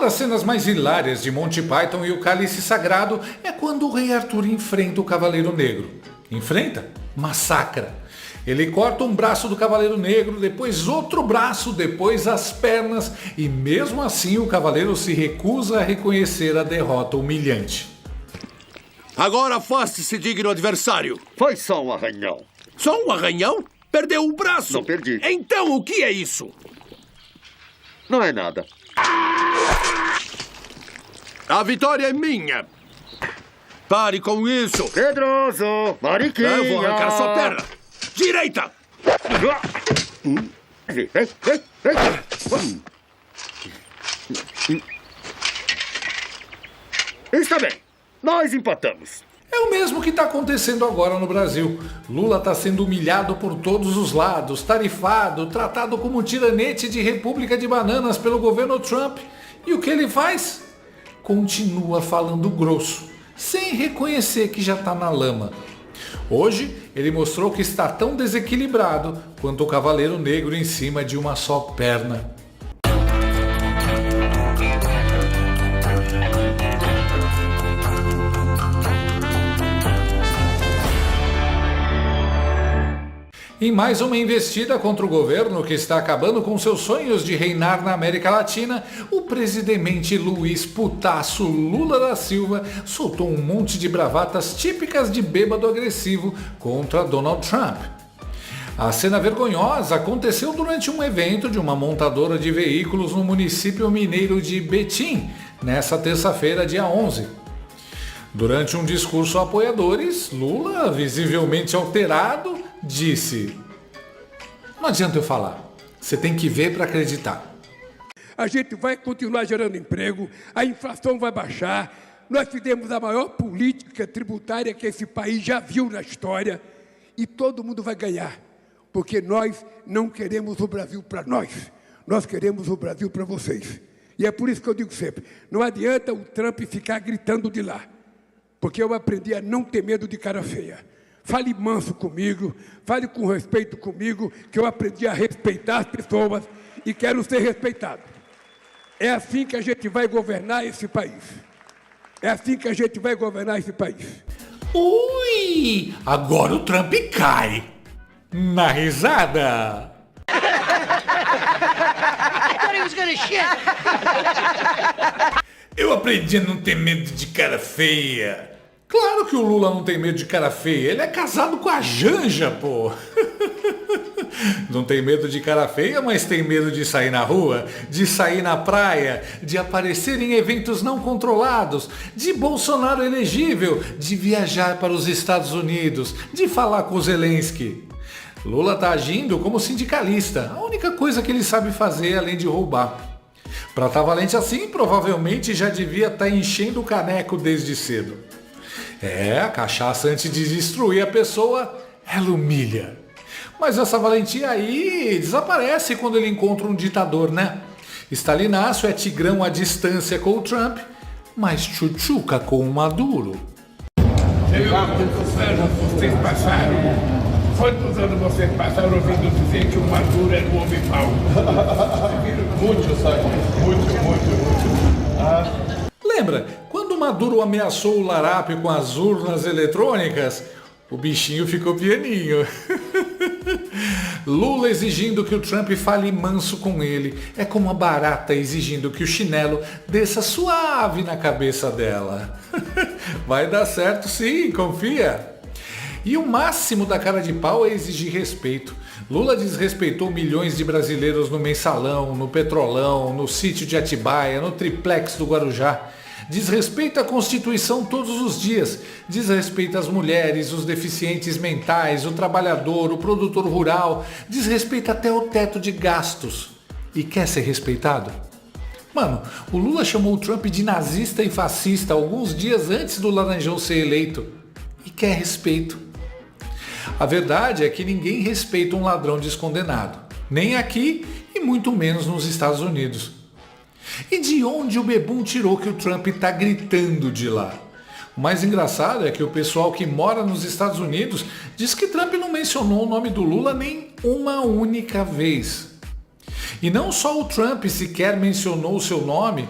das cenas mais hilárias de Monty Python e o Cálice Sagrado é quando o Rei Arthur enfrenta o Cavaleiro Negro. Enfrenta? Massacra. Ele corta um braço do Cavaleiro Negro, depois outro braço, depois as pernas, e mesmo assim o Cavaleiro se recusa a reconhecer a derrota humilhante. Agora afaste-se, digno adversário. Foi só um arranhão. Só um arranhão? Perdeu o braço? Não perdi. Então o que é isso? Não é nada. A vitória é minha. Pare com isso. Pedroso, Mariquinha. Eu vou arrancar sua perna. Direita! Está bem. Nós empatamos. É o mesmo que está acontecendo agora no Brasil. Lula está sendo humilhado por todos os lados, tarifado, tratado como um tiranete de república de bananas pelo governo Trump. E o que ele faz? Continua falando grosso, sem reconhecer que já está na lama. Hoje, ele mostrou que está tão desequilibrado quanto o Cavaleiro Negro em cima de uma só perna. Em mais uma investida contra o governo que está acabando com seus sonhos de reinar na América Latina, o presidente Luiz Putaço Lula da Silva soltou um monte de bravatas típicas de bêbado agressivo contra Donald Trump. A cena vergonhosa aconteceu durante um evento de uma montadora de veículos no município mineiro de Betim, nessa terça-feira, dia 11. Durante um discurso a apoiadores, Lula, visivelmente alterado, disse: "Não adianta eu falar, você tem que ver para acreditar. A gente vai continuar gerando emprego, a inflação vai baixar, nós fizemos a maior política tributária que esse país já viu na história e todo mundo vai ganhar, porque nós não queremos o Brasil para nós queremos o Brasil para vocês. E é por isso que eu digo sempre, não adianta o Trump ficar gritando de lá, porque eu aprendi a não ter medo de cara feia. Fale manso comigo, fale com respeito comigo, que eu aprendi a respeitar as pessoas e quero ser respeitado. É assim que a gente vai governar esse país. É assim que a gente vai governar esse país." Ui! Agora o Trump cai na risada. Eu aprendi a não ter medo de cara feia. Claro que o Lula não tem medo de cara feia, ele é casado com a Janja, pô. Não tem medo de cara feia, mas tem medo de sair na rua, de sair na praia, de aparecer em eventos não controlados, de Bolsonaro elegível, de viajar para os Estados Unidos, de falar com o Zelensky. Lula tá agindo como sindicalista, a única coisa que ele sabe fazer além de roubar. Pra tá valente assim, provavelmente já devia estar enchendo o caneco desde cedo. A cachaça, antes de destruir a pessoa, ela humilha. Mas essa valentia aí desaparece quando ele encontra um ditador, né? Stalinaço é tigrão à distância com o Trump, mas tchutchuca com o Maduro. Quantos anos vocês passaram? Quantos anos vocês passaram ouvindo dizer que o Maduro era um homem mau? Muito, sabe? Muito. Lembra, quando Maduro ameaçou o larápio com as urnas eletrônicas, o bichinho ficou pianinho. Lula exigindo que o Trump fale manso com ele é como a barata exigindo que o chinelo desça suave na cabeça dela. Vai dar certo sim, confia. E o máximo da cara de pau é exigir respeito. Lula desrespeitou milhões de brasileiros no Mensalão, no Petrolão, no sítio de Atibaia, no triplex do Guarujá. Desrespeita a Constituição todos os dias. Desrespeita as mulheres, os deficientes mentais, o trabalhador, o produtor rural. Desrespeita até o teto de gastos. E quer ser respeitado? Mano, o Lula chamou o Trump de nazista e fascista alguns dias antes do Laranjão ser eleito. E quer respeito. A verdade é que ninguém respeita um ladrão descondenado. Nem aqui e muito menos nos Estados Unidos. E de onde o bebum tirou que o Trump está gritando de lá? O mais engraçado é que o pessoal que mora nos Estados Unidos diz que Trump não mencionou o nome do Lula nem uma única vez. E não só o Trump sequer mencionou o seu nome,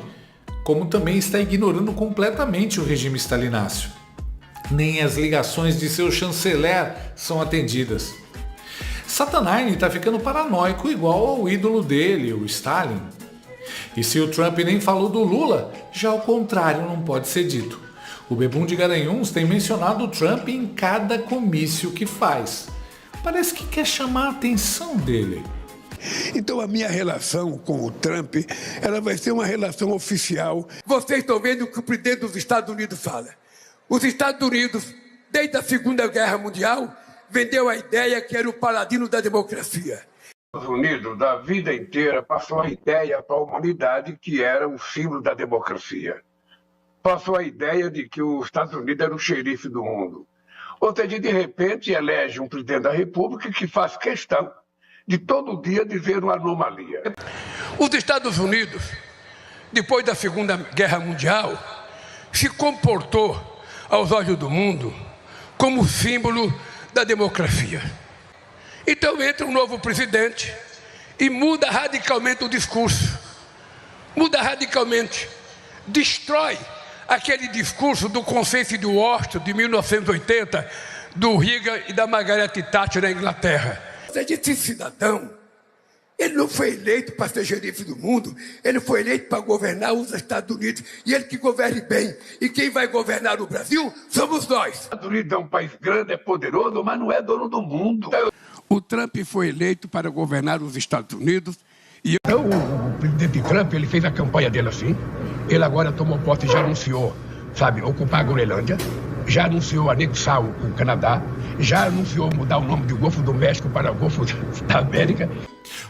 como também está ignorando completamente o regime stalináceo. Nem as ligações de seu chanceler são atendidas. Saturnine está ficando paranoico igual ao ídolo dele, o Stalin. E se o Trump nem falou do Lula, já o contrário não pode ser dito. O Bebum de Garanhuns tem mencionado o Trump em cada comício que faz. Parece que quer chamar a atenção dele. Então a minha relação com o Trump, ela vai ser uma relação oficial. Vocês estão vendo o que o presidente dos Estados Unidos fala. Os Estados Unidos, desde a Segunda Guerra Mundial, vendeu a ideia que era o paladino da democracia. Os Estados Unidos, da vida inteira, passou a ideia para a humanidade que era o símbolo da democracia. Passou a ideia de que os Estados Unidos era o xerife do mundo. Ou seja, de repente, elege um presidente da República que faz questão de todo dia dizer uma anomalia. Os Estados Unidos, depois da Segunda Guerra Mundial, se comportou, aos olhos do mundo, como símbolo da democracia. Então entra um novo presidente e muda radicalmente o discurso. Muda radicalmente. Destrói aquele discurso do consenso de Washington de 1980, do Reagan e da Margaret Thatcher na Inglaterra. Esse cidadão, ele não foi eleito para ser xerife do mundo, ele foi eleito para governar os Estados Unidos, e ele que governe bem. E quem vai governar o Brasil somos nós. Os Estados Unidos é um país grande, é poderoso, mas não é dono do mundo. O Trump foi eleito para governar os Estados Unidos. E então, o presidente Trump, ele fez a campanha dele assim. Ele agora tomou posse e já anunciou, sabe, ocupar a Groenlândia. Já anunciou anexar o Canadá. Já anunciou mudar o nome do Golfo do México para o Golfo da América.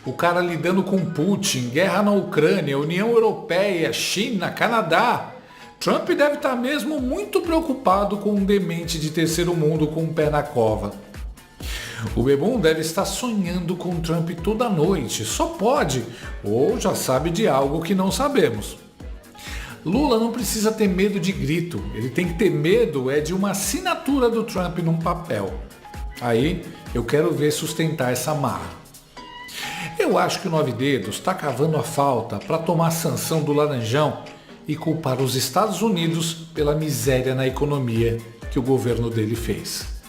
O cara lidando com Putin, guerra na Ucrânia, União Europeia, China, Canadá. Trump deve estar mesmo muito preocupado com um demente de terceiro mundo com um pé na cova. O Bebum deve estar sonhando com Trump toda noite, só pode, ou já sabe de algo que não sabemos. Lula não precisa ter medo de grito, ele tem que ter medo de uma assinatura do Trump num papel. Aí eu quero ver sustentar essa marra. Eu acho que o Nove Dedos está cavando a falta para tomar a sanção do Laranjão e culpar os Estados Unidos pela miséria na economia que o governo dele fez.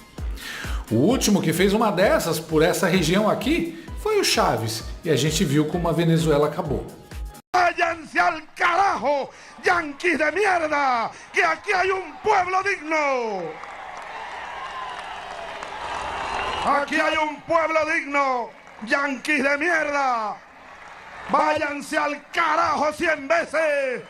O último que fez uma dessas por essa região aqui foi o Chaves, e a gente viu como a Venezuela acabou. ¡Váyanse al carajo, yanquis de mierda! ¡Que aquí hay un pueblo digno! ¡Aquí hay un pueblo digno, yanquis de mierda! ¡Váyanse al carajo 100 veces!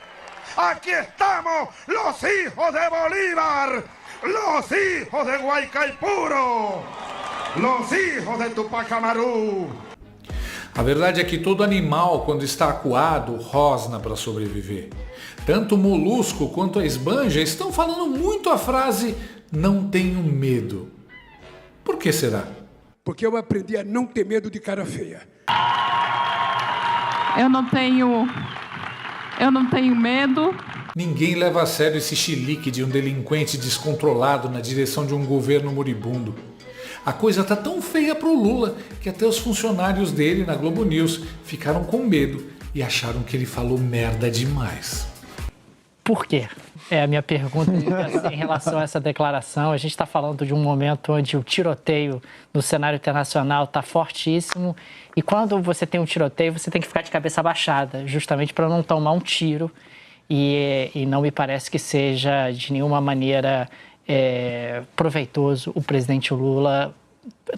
¡Aquí estamos, los hijos de Bolívar! ¡Los hijos de Guaycaipuro! ¡Los hijos de Tupac Amaru! A verdade é que todo animal, quando está acuado, rosna para sobreviver. Tanto o molusco quanto a esbanja estão falando muito a frase "não tenho medo". Por que será? Porque eu aprendi a não ter medo de cara feia. Eu não tenho medo. Ninguém leva a sério esse chilique de um delinquente descontrolado na direção de um governo moribundo. A coisa tá tão feia pro Lula que até os funcionários dele na Globo News ficaram com medo e acharam que ele falou merda demais. Por quê? É a minha pergunta em relação a essa declaração. A gente está falando de um momento onde o tiroteio no cenário internacional está fortíssimo, e quando você tem um tiroteio, você tem que ficar de cabeça baixada, justamente para não tomar um tiro, e não me parece que seja de nenhuma maneira proveitoso o presidente Lula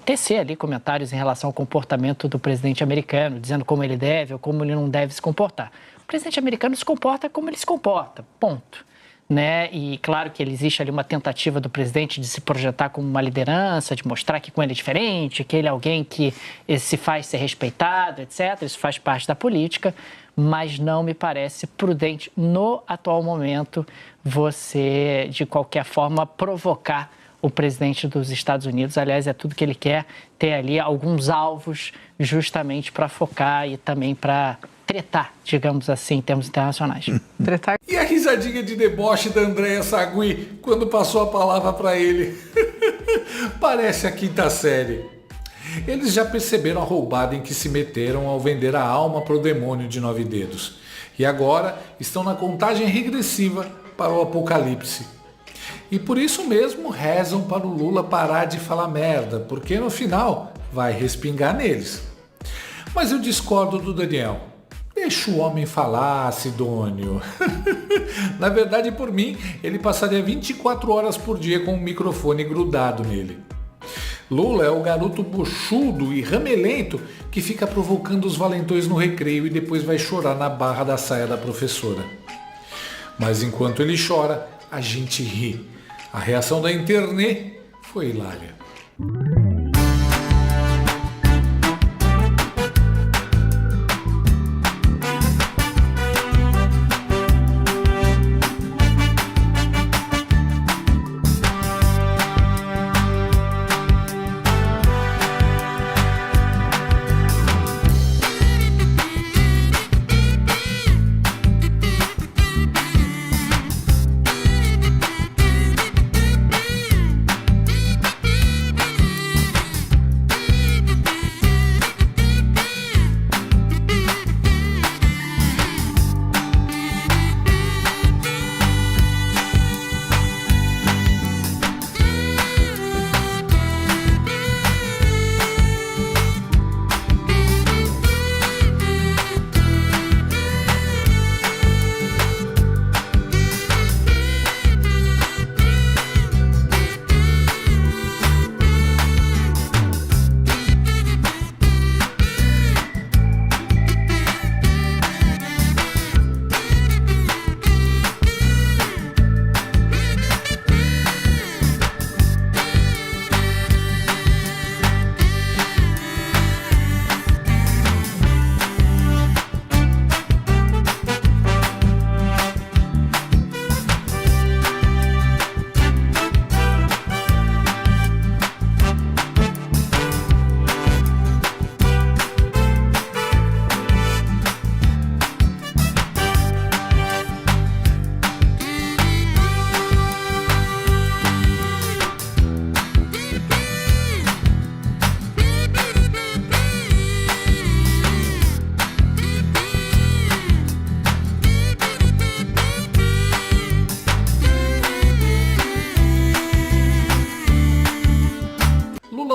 tecer ali comentários em relação ao comportamento do presidente americano, dizendo como ele deve ou como ele não deve se comportar. O presidente americano se comporta como ele se comporta, ponto. Né? E claro que existe ali uma tentativa do presidente de se projetar como uma liderança, de mostrar que com ele é diferente, que ele é alguém que se faz ser respeitado, etc. Isso faz parte da política, mas não me parece prudente no atual momento você, de qualquer forma, provocar o presidente dos Estados Unidos. Aliás, é tudo que ele quer, ter ali alguns alvos justamente para focar e também para tretar, digamos assim, em termos internacionais. Tretar. E a risadinha de deboche da Andréa Sagui quando passou a palavra para ele. Parece a quinta série. Eles já perceberam a roubada em que se meteram ao vender a alma para o demônio de Nove Dedos. E agora estão na contagem regressiva para o apocalipse. E por isso mesmo rezam para o Lula parar de falar merda, porque no final vai respingar neles. Mas eu discordo do Daniel. Deixa o homem falar, Sidônio. Na verdade, por mim, ele passaria 24 horas por dia com o microfone grudado nele. Lula é o garoto buchudo e ramelento que fica provocando os valentões no recreio e depois vai chorar na barra da saia da professora. Mas enquanto ele chora, a gente ri. A reação da internet foi hilária.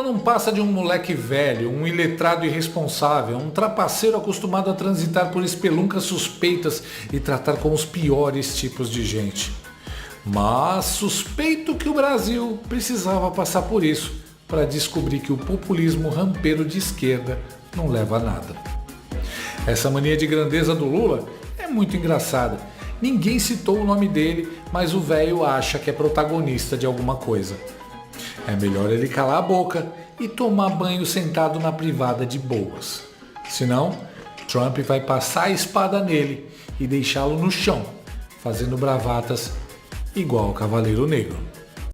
Não passa de um moleque velho, um iletrado irresponsável, um trapaceiro acostumado a transitar por espeluncas suspeitas e tratar com os piores tipos de gente. Mas suspeito que o Brasil precisava passar por isso para descobrir que o populismo rampeiro de esquerda não leva a nada. Essa mania de grandeza do Lula é muito engraçada. Ninguém citou o nome dele, mas o velho acha que é protagonista de alguma coisa. É melhor ele calar a boca e tomar banho sentado na privada de boas. Senão, Trump vai passar a espada nele e deixá-lo no chão, fazendo bravatas igual o Cavaleiro Negro.